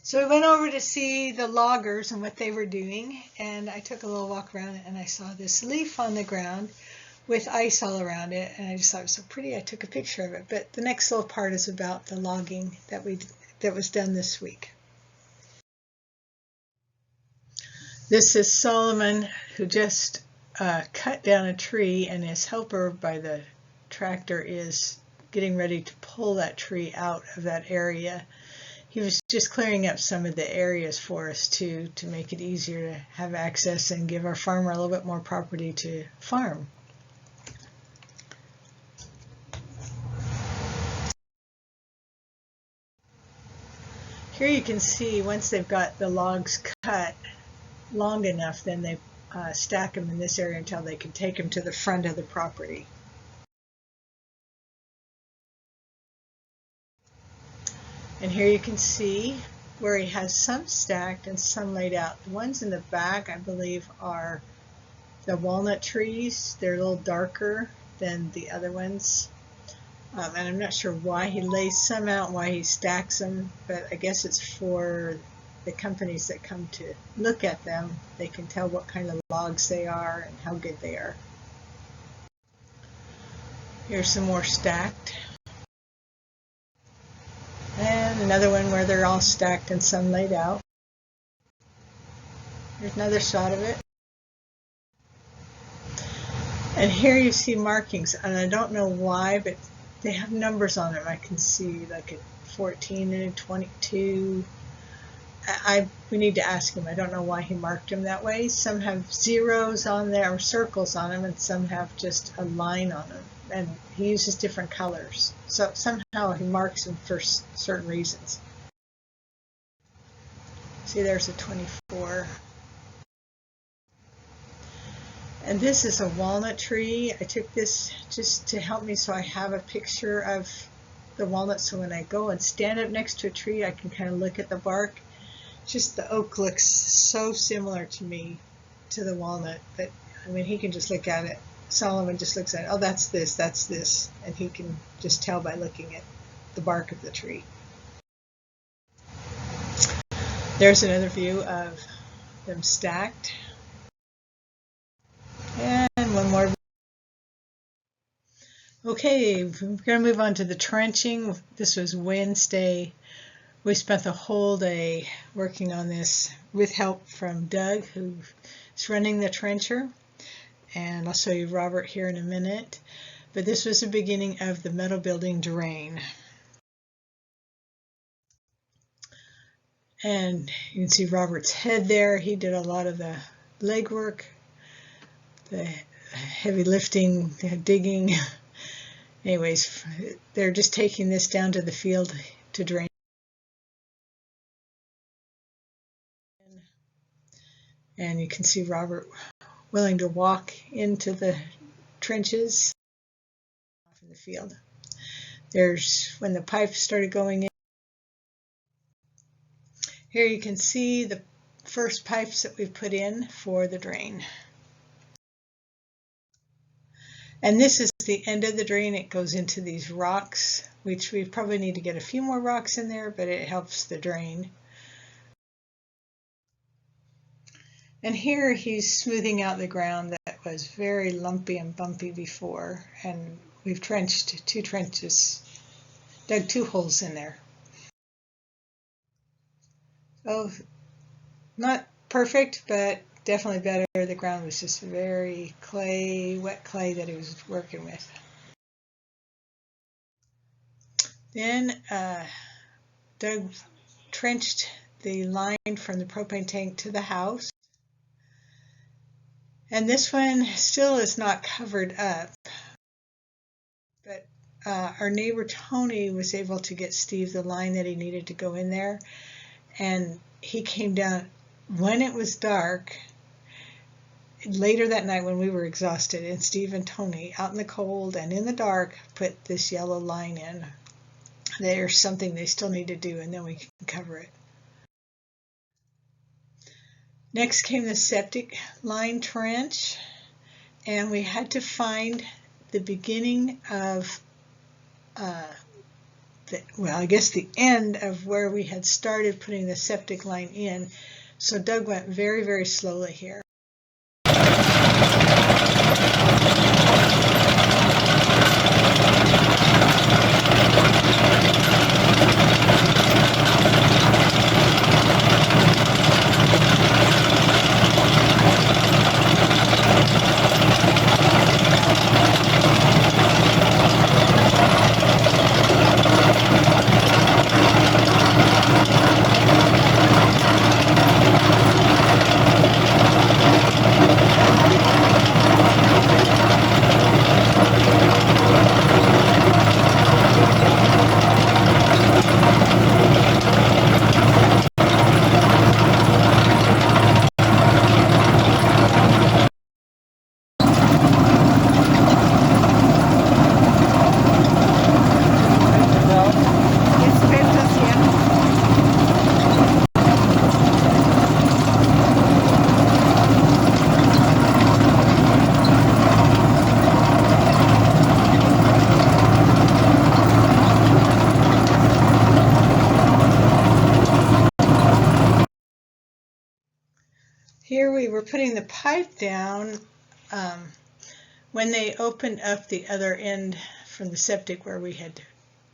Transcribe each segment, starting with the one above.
So we went over to see the loggers and what they were doing, and I took a little walk around and I saw this leaf on the ground with ice all around it, and I just thought it was so pretty. I took a picture of it. But the next little part is about the logging that was done this week. This is Solomon, who just cut down a tree, and his helper by the tractor is getting ready to pull that tree out of that area. He was just clearing up some of the areas for us too, to make it easier to have access and give our farmer a little bit more property to farm. Here you can see once they've got the logs cut long enough, then they stack them in this area until they can take them to the front of the property. And here you can see where he has some stacked and some laid out. The ones in the back, I believe, are the walnut trees. They're a little darker than the other ones. And I'm not sure why he lays some out, why he stacks them, but I guess it's for the companies that come to look at them. They can tell what kind of logs they are and how good they are. Here's some more stacked. And another one where they're all stacked and some laid out. Here's another shot of it. And here you see markings, and I don't know why, but they have numbers on them. I can see like a 14 and a 22. We need to ask him. I don't know why he marked them that way. Some have zeros on there, or circles on them, and some have just a line on them. And he uses different colors. So somehow he marks them for certain reasons. See, there's a 24. And this is a walnut tree. I took this just to help me so I have a picture of the walnut, so when I go and stand up next to a tree, I can kind of look at the bark. Just the oak looks so similar to me, to the walnut, but I mean, he can just look at it. Solomon just looks at it. Oh, that's this, and he can just tell by looking at the bark of the tree. There's another view of them stacked. And one more. Okay, we're going to move on to the trenching. This was Wednesday. We spent the whole day working on this with help from Doug, who's running the trencher. And I'll show you Robert here in a minute. But this was the beginning of the metal building drain. And you can see Robert's head there. He did a lot of the leg work, the heavy lifting, the digging. Anyways, they're just taking this down to the field to drain. And you can see Robert willing to walk into the trenches in the field. There's when the pipes started going in. Here you can see the first pipes that we've put in for the drain. And this is the end of the drain. It goes into these rocks, which we probably need to get a few more rocks in there, but it helps the drain. And here he's smoothing out the ground that was very lumpy and bumpy before, and we've trenched 2 trenches, dug 2 holes in there. So not perfect, but definitely better. The ground was just very wet clay that he was working with. Then Doug trenched the line from the propane tank to the house. And this one still is not covered up, but our neighbor Tony was able to get Steve the line that he needed to go in there, and he came down when it was dark later that night when we were exhausted, and Steve and Tony out in the cold and in the dark put this yellow line in. There's something they still need to do, and then we can cover it. Next came the septic line trench, and we had to find the beginning of well, I guess the end of where we had started putting the septic line in. So Doug went very, very slowly here. Here we were putting the pipe down. When they opened up the other end from the septic where we had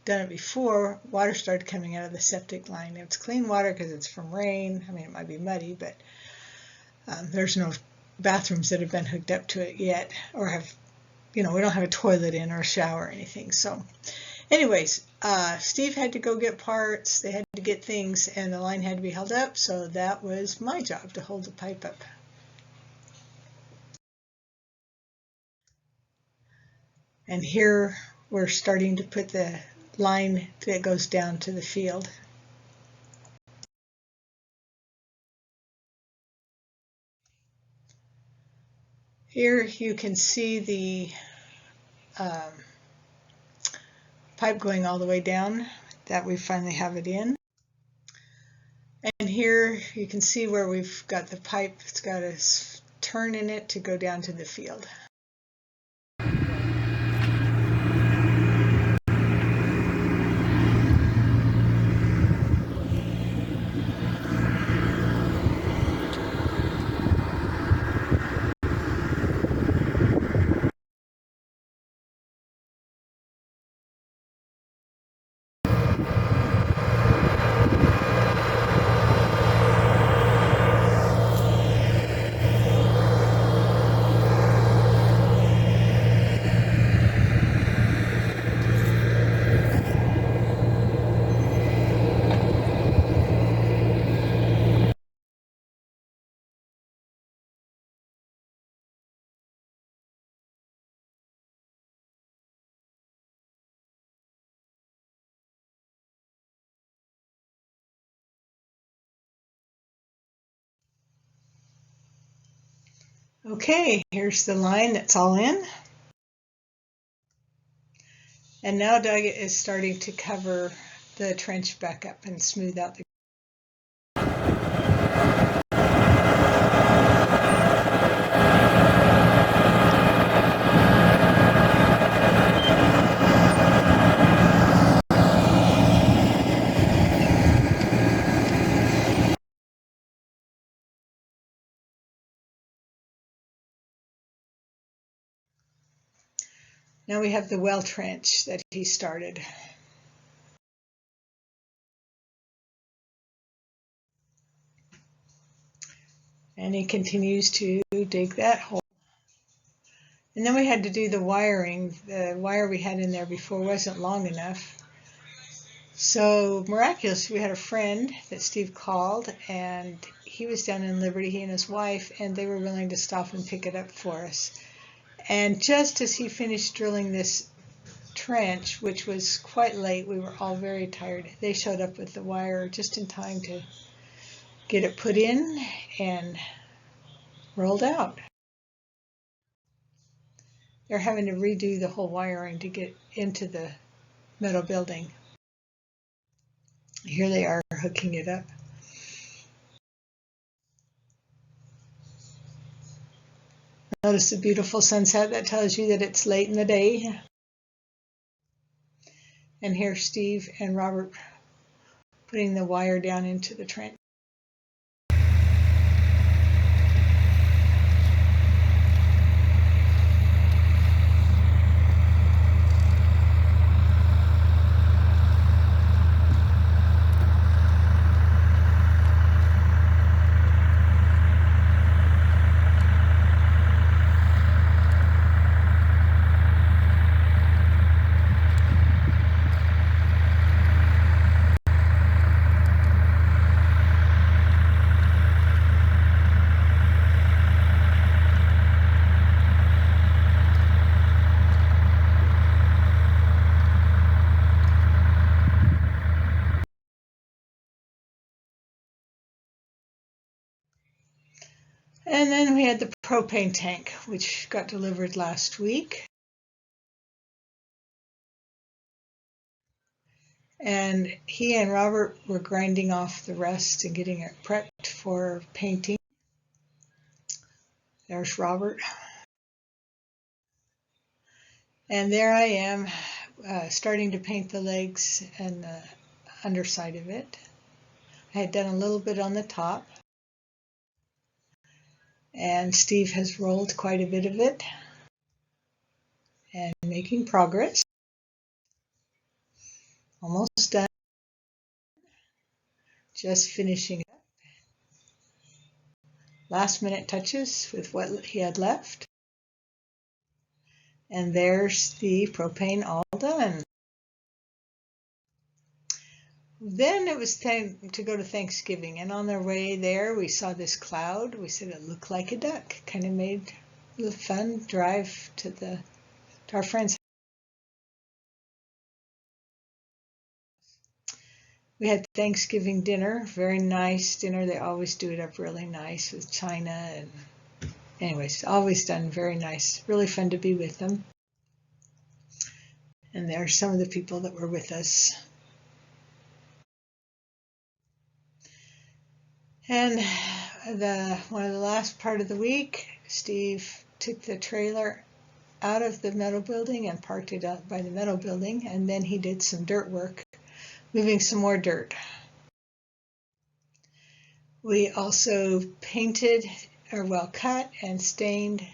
done it before, water started coming out of the septic line. It's clean water because it's from rain. I mean, it might be muddy, but there's no bathrooms that have been hooked up to it yet, or have, we don't have a toilet in or a shower or anything. So anyways, Steve had to go get parts, they had to get things, and the line had to be held up, so that was my job to hold the pipe up. And here we're starting to put the line that goes down to the field. Here you can see the pipe going all the way down, that we finally have it in. And here you can see where we've got the pipe, it's got a turn in it to go down to the field. Okay, here's the line that's all in. And now Doug is starting to cover the trench back up and smooth out the Now we have the well trench that he started. And he continues to dig that hole. And then we had to do the wiring. The wire we had in there before wasn't long enough. So miraculously, we had a friend that Steve called, and he was down in Liberty, he and his wife, and they were willing to stop and pick it up for us. And just as he finished drilling this trench, which was quite late, we were all very tired, they showed up with the wire just in time to get it put in and rolled out. They're having to redo the whole wiring to get into the metal building. Here they are hooking it up. Notice the beautiful sunset. That tells you that it's late in the day. And here's Steve and Robert putting the wire down into the trench. And then we had the propane tank, which got delivered last week. And he and Robert were grinding off the rest and getting it prepped for painting. There's Robert. And there I am, starting to paint the legs and the underside of it. I had done a little bit on the top. And Steve has rolled quite a bit of it and making progress. Almost done. Just finishing up. Last minute touches with what he had left. And there's the propane all done. Then it was time to go to Thanksgiving, and on their way there we saw this cloud. We said it looked like a duck. Kind of made a fun drive to our friends. We had Thanksgiving dinner, very nice dinner. They always do it up really nice with china, and anyways, always done very nice. Really fun to be with them. And there are some of the people that were with us. And one of the last part of the week, Steve took the trailer out of the metal building and parked it out by the metal building, and then he did some dirt work, moving some more dirt. We also painted, or well, cut and stained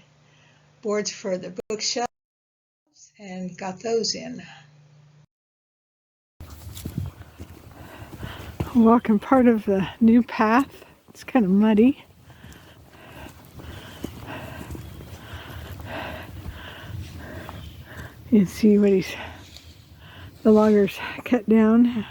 boards for the bookshelves and got those in. Walking part of the new path. It's kind of muddy. You can see what the loggers cut down.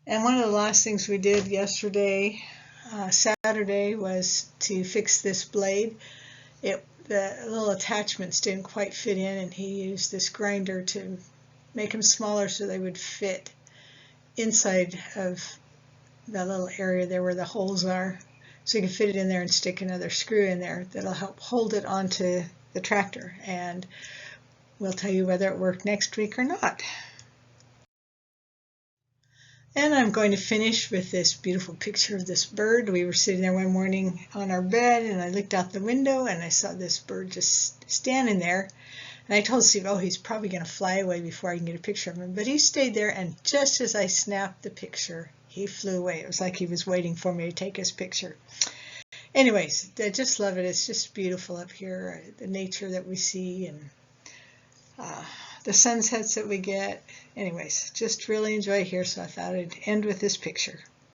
And one of the last things we did yesterday, Saturday, was to fix this blade. The little attachments didn't quite fit in, and he used this grinder to make them smaller so they would fit inside of the little area there where the holes are. So you can fit it in there and stick another screw in there that'll help hold it onto the tractor. And we'll tell you whether it worked next week or not. And I'm going to finish with this beautiful picture of this bird. We were sitting there one morning on our bed, and I looked out the window and I saw this bird just standing there. And I told Steve, oh, he's probably going to fly away before I can get a picture of him. But he stayed there, and just as I snapped the picture, he flew away. It was like he was waiting for me to take his picture. Anyways, I just love it. It's just beautiful up here, the nature that we see, and the sunsets that we get. Anyways, just really enjoy here, so I thought I'd end with this picture.